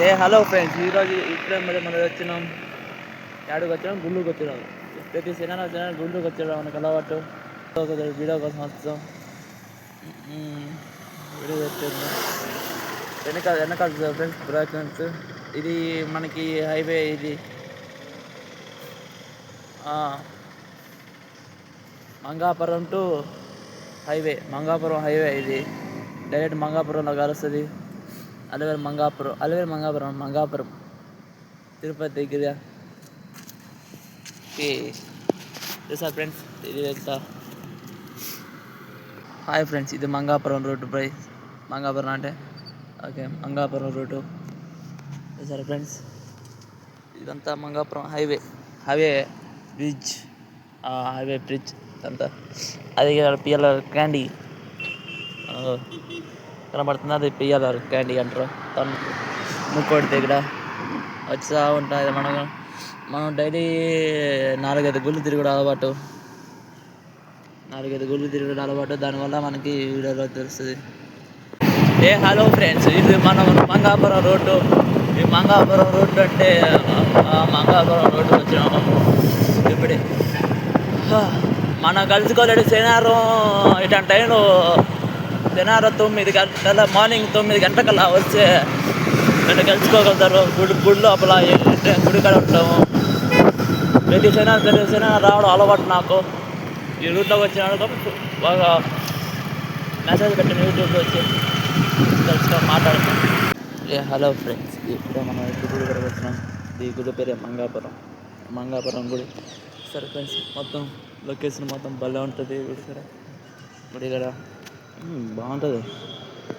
Hello friends, ఈరోజు ఇప్పుడే మనం వచ్చినాం. యాడికి వచ్చినాం? గుంటూరుకి వచ్చినాం. ప్రతి సినిమా వచ్చినా గుంటూరుకి వచ్చాడు మనకు అలవాటు. వీడియో కోసం వస్తాం. వీడియో వచ్చేది వెనకాల ఫ్రెండ్స్ బ్రాకెన్స్. ఇది మనకి హైవే. ఇది మంగాపురం టు మంగాపురం హైవే. ఇది డైరెక్ట్ మంగాపురంలో కలుస్తుంది. మంగాపురం తిరుపతి దగ్గర. తెలుసా ఫ్రెండ్స్? ఇది తెలుసా? హాయ్ ఫ్రెండ్స్, ఇది మంగాపురం రూట్. మంగాపురం అంటే ఓకే, మంగాపురం రూటు సరే ఫ్రెండ్స్. ఇదంతా Mangapuram highway bridge. Highway bridge అంతా. అది పిఎల్ఆర్ క్యాండీ కనబడుతుంది. అది పిఎల్ఆర్ క్యాండీ అంటారు. ముక్కోటి దగ్గర వచ్చా ఉంటుంది. మనం డైలీ 4-5 గుళ్ళు తిరుగుడు అలవాటు. దానివల్ల మనకి వీడియోలో తెలుస్తుంది. హలో ఫ్రెండ్స్, ఇది మనం మంగాపురం రోడ్డు. ఈ మంగాపురం రోడ్డు అంటే మంగాపురం రోడ్డు వచ్చినాము ఇప్పుడే. మనం కలుసుకోలేడు శనివారం ఇట్లాంటి టైంలో. శనివారం 9 గంటల మార్నింగ్ 9 గంటలకల్లా వస్తే నన్ను కలుసుకోగలుగుతారు. గుడి లోపల గుడి కాడ ఉంటాము. ప్రతి శనివారం రావడం అలవాటు నాకు. ఈ రూట్లోకి వచ్చినాడు బాగా మెసేజ్ పెట్టాను యూట్యూబ్లో వచ్చి కలుసుకొని మాట్లాడుతాం. హలో ఫ్రెండ్స్, ఇప్పుడు మనం గుడి దగ్గరకు వచ్చినాం. ఈ గుడి పేరే మంగాపురం గుడి. సరే ఫ్రెండ్స్, మొత్తం లొకేషన్ మొత్తం భలే ఉంటుంది. గుడి దగ్గర బాగుంటుంది.